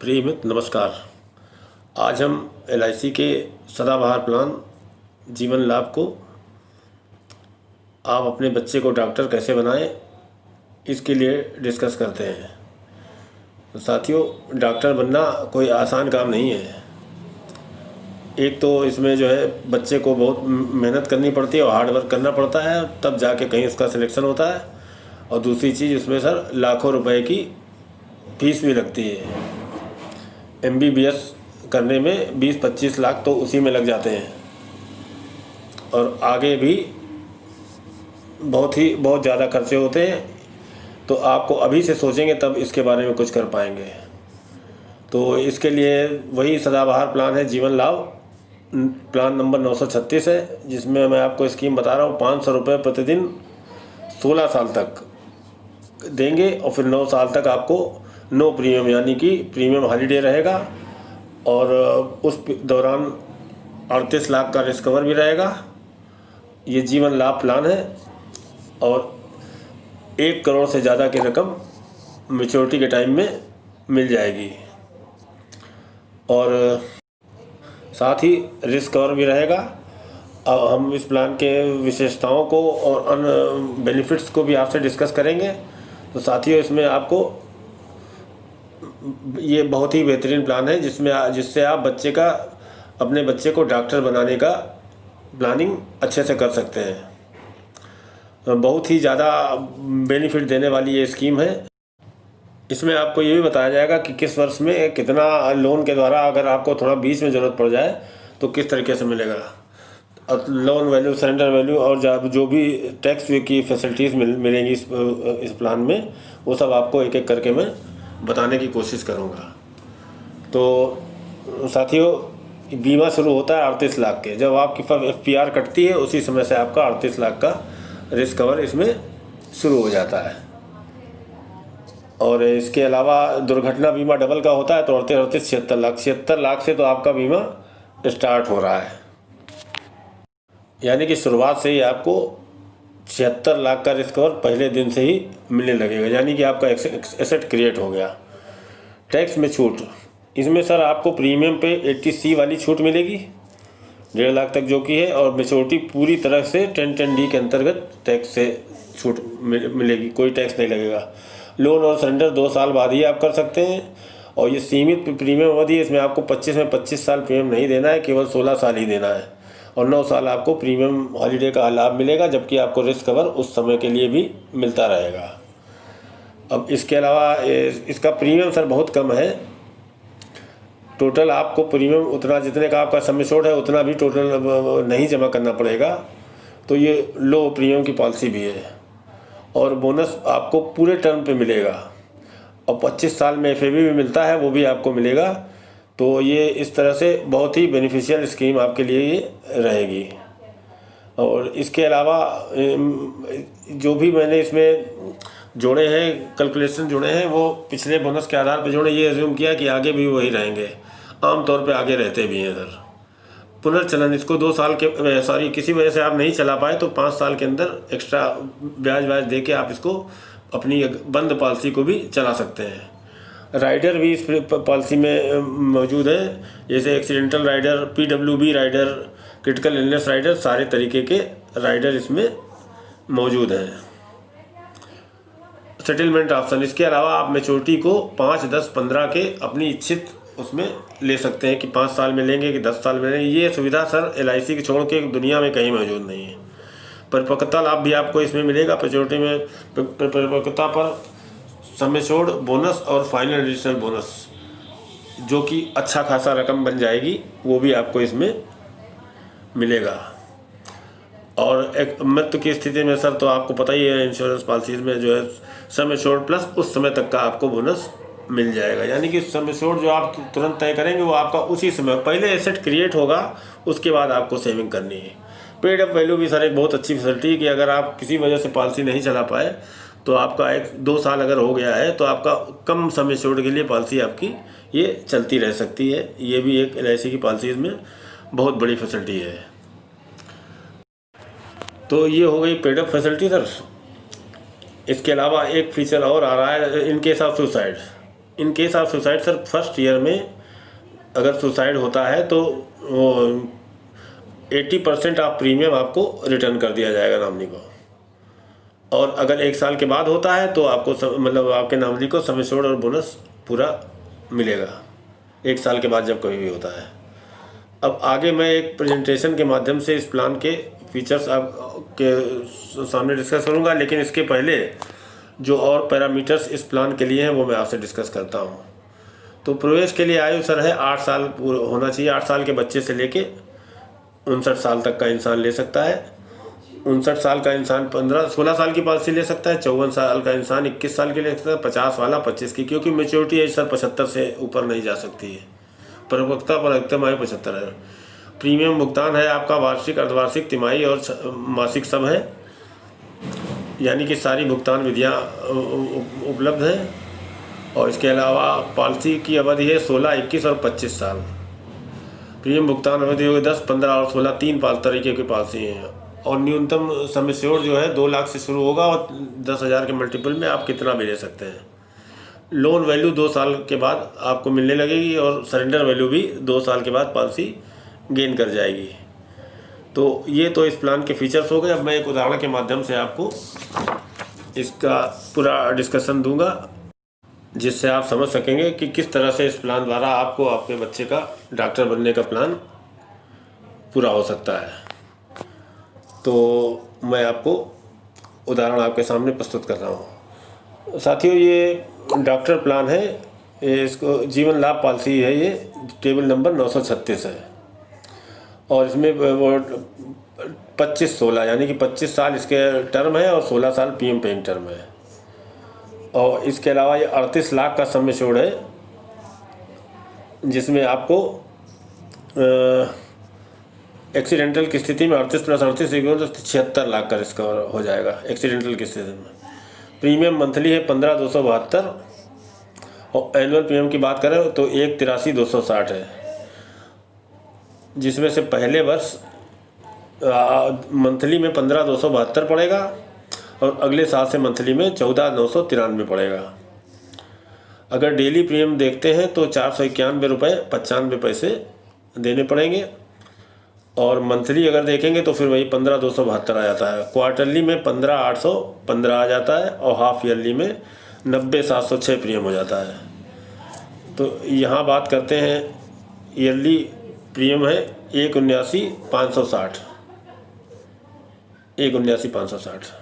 प्रिय मित्र नमस्कार। आज हम एलआईसी के सदाबहार प्लान जीवन लाभ को आप अपने बच्चे को डॉक्टर कैसे बनाएं इसके लिए डिस्कस करते हैं। तो साथियों, डॉक्टर बनना कोई आसान काम नहीं है। एक तो इसमें जो है बच्चे को बहुत मेहनत करनी पड़ती है और हार्ड वर्क करना पड़ता है, तब जाके कहीं उसका सिलेक्शन होता है। और दूसरी चीज़, उसमें सर लाखों रुपए की फीस भी लगती है। एमबीबीएस करने में 20-25 लाख तो उसी में लग जाते हैं और आगे भी बहुत ज़्यादा खर्चे होते हैं। तो आपको अभी से सोचेंगे तब इसके बारे में कुछ कर पाएंगे। तो इसके लिए वही सदाबहार प्लान है, जीवन लाभ प्लान नंबर 936 है, जिसमें मैं आपको स्कीम बता रहा हूँ। 500 रुपये प्रतिदिन 16 साल तक देंगे और फिर 9 साल तक आपको नो प्रीमियम, यानी कि प्रीमियम हॉलीडे रहेगा। और उस दौरान 38 लाख का रिस्क कवर भी रहेगा। ये जीवन लाभ प्लान है और 1 करोड़ से ज़्यादा की रकम मैच्योरिटी के टाइम में मिल जाएगी। और साथ ही रिस्क कवर भी रहेगा। अब हम इस प्लान के विशेषताओं को और अन्य बेनिफिट्स को भी आपसे डिस्कस करेंगे। तो साथियों, इसमें आपको ये बहुत ही बेहतरीन प्लान है जिससे आप अपने बच्चे को डॉक्टर बनाने का प्लानिंग अच्छे से कर सकते हैं। बहुत ही ज़्यादा बेनिफिट देने वाली ये स्कीम है। इसमें आपको ये भी बताया जाएगा कि किस वर्ष में कितना लोन के द्वारा, अगर आपको थोड़ा बीच में ज़रूरत पड़ जाए तो किस तरीके से मिलेगा। और लोन वैल्यू, सरेंडर वैल्यू और जो भी टैक्स की फैसिलिटीज़ मिलेंगी इस प्लान में, वो सब आपको एक एक करके मैं बताने की कोशिश करूँगा। तो साथियों, बीमा शुरू होता है 38 लाख के। जब आपकी FPR कटती है उसी समय से आपका 38 लाख का रिस्क कवर इसमें शुरू हो जाता है। और इसके अलावा दुर्घटना बीमा डबल का होता है, तो 38 76 लाख से तो आपका बीमा स्टार्ट हो रहा है। यानी कि शुरुआत से ही आपको 76 लाख का रिस्क कवर पहले दिन से ही मिलने लगेगा, यानी कि आपका एसेट क्रिएट हो गया। टैक्स में छूट, इसमें सर आपको प्रीमियम पे 80C वाली छूट मिलेगी 1.5 लाख तक जो कि है, और मैच्योरिटी पूरी तरह से 1010D के अंतर्गत टैक्स से छूट मिलेगी, कोई टैक्स नहीं लगेगा। लोन और सरेंडर 2 साल बाद ही आप कर सकते हैं। और ये सीमित प्रीमियम अवधि है, इसमें आपको 25 साल प्रीमियम नहीं देना है, केवल 16 साल ही देना है। और 9 साल आपको प्रीमियम हॉलीडे का लाभ मिलेगा, जबकि आपको रिस्क कवर उस समय के लिए भी मिलता रहेगा। अब इसके अलावा इसका प्रीमियम सर बहुत कम है। टोटल आपको प्रीमियम उतना, जितने का आपका सम एश्योर्ड है उतना भी टोटल नहीं जमा करना पड़ेगा। तो ये लो प्रीमियम की पॉलिसी भी है। और बोनस आपको पूरे टर्म पे मिलेगा। और 25 साल में FAB भी मिलता है, वो भी आपको मिलेगा। तो ये इस तरह से बहुत ही बेनिफिशियल स्कीम आपके लिए ये रहेगी। और इसके अलावा जो भी मैंने इसमें जोड़े हैं, कैलकुलेशन जोड़े हैं, वो पिछले बोनस के आधार पर जोड़े, ये एज्यूम किया कि आगे भी वही रहेंगे। आमतौर पे आगे रहते भी हैं सर। पुनर्चलन, इसको 2 साल के किसी वजह से आप नहीं चला पाए तो 5 साल के अंदर एक्स्ट्रा ब्याज दे के आप इसको अपनी बंद पॉलिसी को भी चला सकते हैं। राइडर भी इस पॉलिसी में मौजूद है, जैसे accidental rider, PWB rider, critical illness rider, सारे तरीके के राइडर इसमें मौजूद हैं। सेटलमेंट ऑप्शन, इसके अलावा आप मैच्योरिटी को 5, 10, 15 के अपनी इच्छित उसमें ले सकते हैं कि 5 साल में लेंगे कि 10 साल में लेंगे। ये सुविधा सर LIC की छोड़ के दुनिया में कहीं मौजूद नहीं है। परिपक्वता लाभ भी आपको इसमें मिलेगा। मैच्योरिटी में परिपक्वता पर सम एश्योर्ड बोनस और फाइनल एडिशनल बोनस, जो कि अच्छा खासा रकम बन जाएगी, वो भी आपको इसमें मिलेगा। और एक मृत्यु की स्थिति में सर तो आपको पता ही है, इंश्योरेंस पॉलिसीज में जो है सम एश्योर्ड प्लस उस समय तक का आपको बोनस मिल जाएगा। यानी कि सम एश्योर्ड जो आप तुरंत तय करेंगे वो आपका उसी समय, पहले एसेट क्रिएट होगा उसके बाद आपको सेविंग करनी है। पेड अप वैल्यू भी सर एक बहुत अच्छी फैसिलिटी है कि अगर आप किसी वजह से पॉलिसी नहीं चला पाए तो आपका 1-2 साल अगर हो गया है तो आपका कम सम एश्योर्ड के लिए पॉलिसी आपकी ये चलती रह सकती है। ये भी एक LIC की पॉलिसीज में बहुत बड़ी फैसिलिटी है। तो ये हो गई पेड अप फैसिलिटी सर। इसके अलावा एक फीचर और आ रहा है, in case of suicide. In case of suicide sir first year में अगर सुसाइड होता है तो वो 80% ऑफ प्रीमियम आपको रिटर्न कर दिया जाएगा नॉमिनी को। और अगर 1 साल के बाद होता है तो आपको मतलब आपके नॉमिनी को सम एश्योर्ड और बोनस पूरा मिलेगा 1 साल के बाद जब कभी भी होता है। अब आगे मैं एक प्रेजेंटेशन के माध्यम से इस प्लान के फीचर्स आपके सामने डिस्कस करूंगा, लेकिन इसके पहले जो और पैरामीटर्स इस प्लान के लिए हैं वो मैं आपसे डिस्कस करता हूं। तो प्रवेश के लिए आयु सर है 8 साल पूरा होना चाहिए। 8 साल के बच्चे से लेके 59 साल तक का इंसान ले सकता है। 59 साल का इंसान 16 साल की पॉलिसी ले सकता है। 54 साल का इंसान 21 साल की ले सकता है। 50 वाला 25 की, क्योंकि मेच्योरिटी एज सर 75 से ऊपर नहीं जा सकती है। परिपक्वता पर अधिकतम आयु 75 है। प्रीमियम भुगतान है आपका वार्षिक, अर्धवार्षिक, तिमाही और मासिक सब है, यानी कि सारी भुगतान विधियाँ उपलब्ध हैं। और इसके अलावा पॉलिसी की अवधि है 16, 21 और 25 साल। प्रीमियम भुगतान अवधि होगी 10, 15 और 16, 3 तरीके की पॉलिसी हैं। और न्यूनतम सम एश्योर्ड जो है 2 लाख से शुरू होगा और 10,000 के मल्टीपल में आप कितना भी ले सकते हैं। लोन वैल्यू 2 साल के बाद आपको मिलने लगेगी और सरेंडर वैल्यू भी 2 साल के बाद पॉलिसी गेन कर जाएगी। तो ये तो इस प्लान के फीचर्स हो गए। अब मैं एक उदाहरण के माध्यम से आपको इसका पूरा डिस्कशन दूंगा, जिससे आप समझ सकेंगे कि किस तरह से इस प्लान द्वारा आपको आपके बच्चे का डॉक्टर बनने का प्लान पूरा हो सकता है। तो मैं आपको उदाहरण आपके सामने प्रस्तुत कर रहा हूँ। साथियों, ये डॉक्टर प्लान है, ये इसको जीवन लाभ पॉलिसी है, ये टेबल नंबर 936 है। और इसमें वो 25-16 यानी कि 25 साल इसके टर्म है और 16 साल पीएम पेइंग टर्म है। और इसके अलावा ये 38 लाख का सम एश्योर्ड है, जिसमें आपको एक्सीडेंटल की स्थिति में 38 + 38 76 लाख का रिस्क हो जाएगा एक्सीडेंटल की स्थिति में। प्रीमियम मंथली है 15,272 और एनुअल प्रीमियम की बात करें तो 1,83,260 है, जिसमें से पहले वर्ष मंथली में 15,272 पड़ेगा और अगले साल से मंथली में 14,993 पड़ेगा। अगर डेली प्रीमियम देखते हैं तो 491 रुपये 95 पैसे देने पड़ेंगे। और मंथली अगर देखेंगे तो फिर वही 15,272 आ जाता है। क्वार्टरली में 15,815 आ जाता है और हाफ ईयरली में 90,706 प्रीमियम हो जाता है। तो यहाँ बात करते हैं ईयरली प्रीमियम है 1,79,560 1,79,560।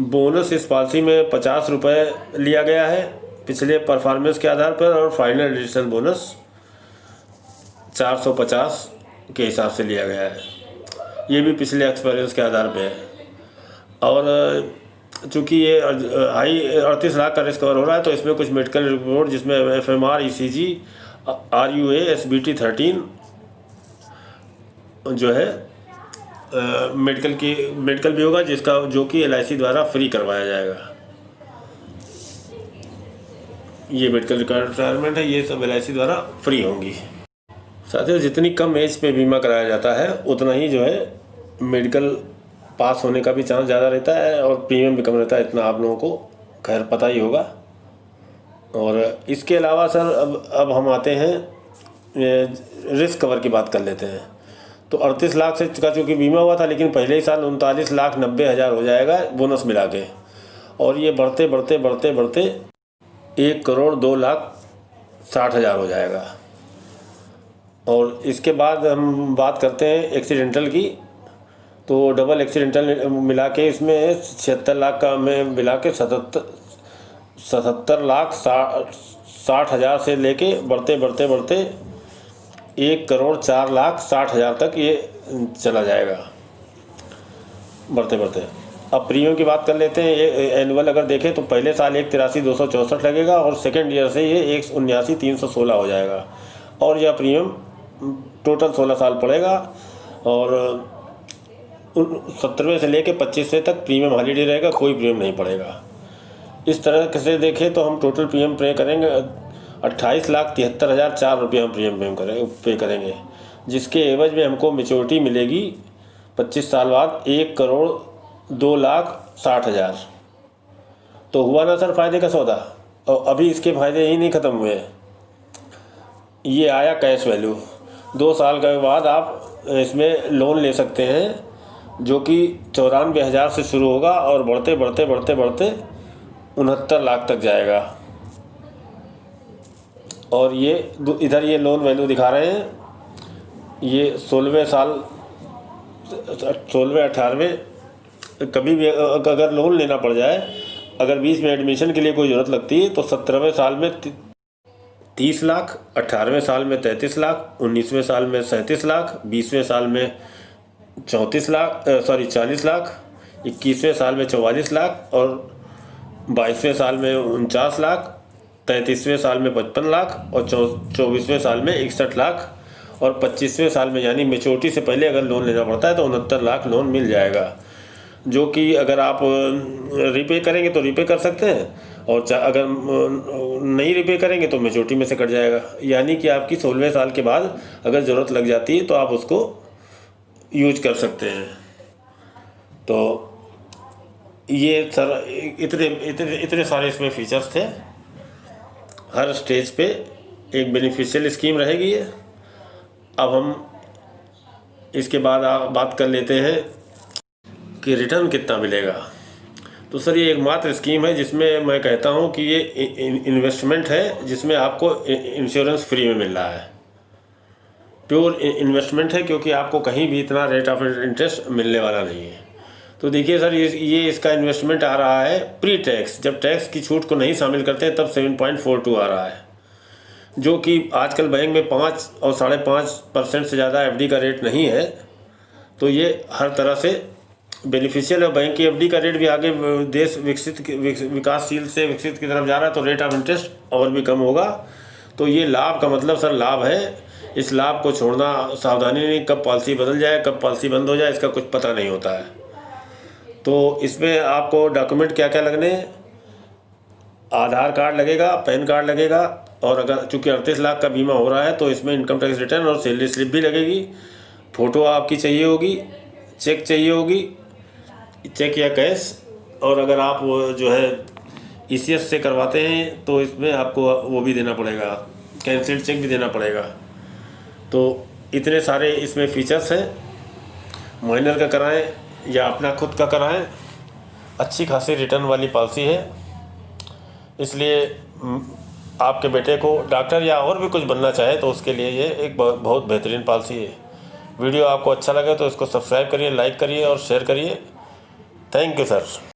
बोनस इस पॉलिसी में 50 रुपये लिया गया है पिछले परफॉर्मेंस के आधार पर, और फाइनल एडिशनल बोनस 450 के हिसाब से लिया गया है। ये भी पिछले एक्सपीरियंस के आधार पे है। और चूँकि ये हाई 38 लाख का रिस्क कवर हो रहा है तो इसमें कुछ मेडिकल रिपोर्ट, जिसमें FMR, ECG, RUA, SBT 13 जो है मेडिकल भी होगा, जो कि LIC द्वारा फ्री करवाया जाएगा। ये मेडिकल रिक्वायरमेंट है, ये सब LIC द्वारा फ्री होंगी। साथियों, जितनी कम एज पे बीमा कराया जाता है उतना ही जो है मेडिकल पास होने का भी चांस ज़्यादा रहता है और प्रीमियम भी कम रहता है। इतना आप लोगों को खैर पता ही होगा। और इसके अलावा सर अब हम आते हैं रिस्क कवर की बात कर लेते हैं। तो 38 लाख से का चूँकि बीमा हुआ था, लेकिन पहले ही साल 39,90,000 हो जाएगा बोनस मिला के, और ये बढ़ते बढ़ते बढ़ते बढ़ते 1,02,60,000 हो जाएगा। और इसके बाद हम बात करते हैं एक्सीडेंटल की। तो डबल एक्सीडेंटल मिला के इसमें 76 लाख का में मिला के 77,60,000 से लेके बढ़ते बढ़ते बढ़ते 1,04,60,000 तक ये चला जाएगा बढ़ते बढ़ते। अब प्रीमियम की बात कर लेते हैं। ये एनुअल अगर देखें तो पहले साल 1,83,264 लगेगा और सेकेंड ईयर से ये 1,79,316 हो जाएगा। और यह प्रीमियम टोटल 16 साल पड़ेगा और 17वें से लेके 25वें तक प्रीमियम हॉलीडे रहेगा, कोई प्रीमियम नहीं पड़ेगा। इस तरह से देखें तो हम टोटल प्रीमियम पे करेंगे 28,73,004 रुपये हम प्रीमियम पे करेंगे, जिसके एवज में हमको मेच्योरिटी मिलेगी 25 साल बाद 1,02,60,000। तो हुआ ना सर फ़ायदे का सौदा। और अभी इसके फ़ायदे यही नहीं ख़त्म हुए। ये आया कैश वैल्यू, 2 साल के बाद आप इसमें लोन ले सकते हैं जो कि 94,000 से शुरू होगा और बढ़ते बढ़ते बढ़ते बढ़ते 69 लाख तक जाएगा। और ये इधर ये लोन वैल्यू दिखा रहे हैं, ये 16वें साल 16वें 18वें कभी भी अगर लोन लेना पड़ जाए, अगर बीच में एडमिशन के लिए कोई ज़रूरत लगती है तो 17वें साल में 30 लाख, 18वें साल में 33 लाख, 19वें साल में 37 लाख, 20वें साल में 40 लाख, 21वें साल में 44 लाख और 22वें साल में 49 लाख, 33वें साल में 55 लाख और 24वें साल में 61 लाख और 25वें साल में यानी मेच्योरिटी से पहले अगर लोन लेना पड़ता है तो 69 लाख लोन मिल जाएगा, जो कि अगर आप रीपे करेंगे तो रीपे कर सकते हैं और अगर नहीं रीपे करेंगे तो मेच्योरिटी में से कट जाएगा। यानी कि आपकी 16वें साल के बाद अगर ज़रूरत लग जाती है तो आप उसको यूज कर सकते हैं। तो ये सर इतने सारे इसमें फीचर्स थे। हर स्टेज पे एक बेनिफिशियल स्कीम रहेगी ये। अब हम इसके बाद बात कर लेते हैं कि रिटर्न कितना मिलेगा। तो सर ये एकमात्र स्कीम है जिसमें मैं कहता हूँ कि ये इन्वेस्टमेंट है जिसमें आपको इंश्योरेंस फ्री में मिल रहा है। प्योर इन्वेस्टमेंट है क्योंकि आपको कहीं भी इतना रेट ऑफ इंटरेस्ट मिलने वाला नहीं है। तो देखिए सर ये इसका इन्वेस्टमेंट आ रहा है प्री टैक्स, जब टैक्स की छूट को नहीं शामिल करते हैं तब 7.42 आ रहा है, जो कि आजकल बैंक में 5 और 5.5% से ज़्यादा एफडी का रेट नहीं है। तो ये हर तरह से बेनिफिशियल है। बैंक की एफडी का रेट भी आगे देश विकासशील से विकसित की तरफ जा रहा है तो रेट ऑफ इंटरेस्ट और भी कम होगा। तो ये लाभ का मतलब सर लाभ है। इस लाभ को छोड़ना सावधानी नहीं, कब पॉलिसी बदल जाए कब पॉलिसी बंद हो जाए इसका कुछ पता नहीं होता है। तो इसमें आपको डॉक्यूमेंट क्या क्या लगने, आधार कार्ड लगेगा, पैन कार्ड लगेगा और अगर चूँकि 38 लाख का बीमा हो रहा है तो इसमें इनकम टैक्स रिटर्न और सैलरी स्लिप भी लगेगी। फ़ोटो आपकी चाहिए होगी, चेक चाहिए होगी, चेक या कैश। और अगर आप जो है ईसीएस से करवाते हैं तो इसमें आपको वो भी देना पड़ेगा, कैंसिल्ड चेक भी देना पड़ेगा। तो इतने सारे इसमें फीचर्स हैं। माइनर का कराएं या अपना खुद का कराएं, अच्छी खासी रिटर्न वाली पॉलिसी है। इसलिए आपके बेटे को डॉक्टर या और भी कुछ बनना चाहे तो उसके लिए ये एक बहुत बेहतरीन पॉलिसी है। वीडियो आपको अच्छा लगे तो इसको सब्सक्राइब करिए, लाइक करिए और शेयर करिए। Thank you sir.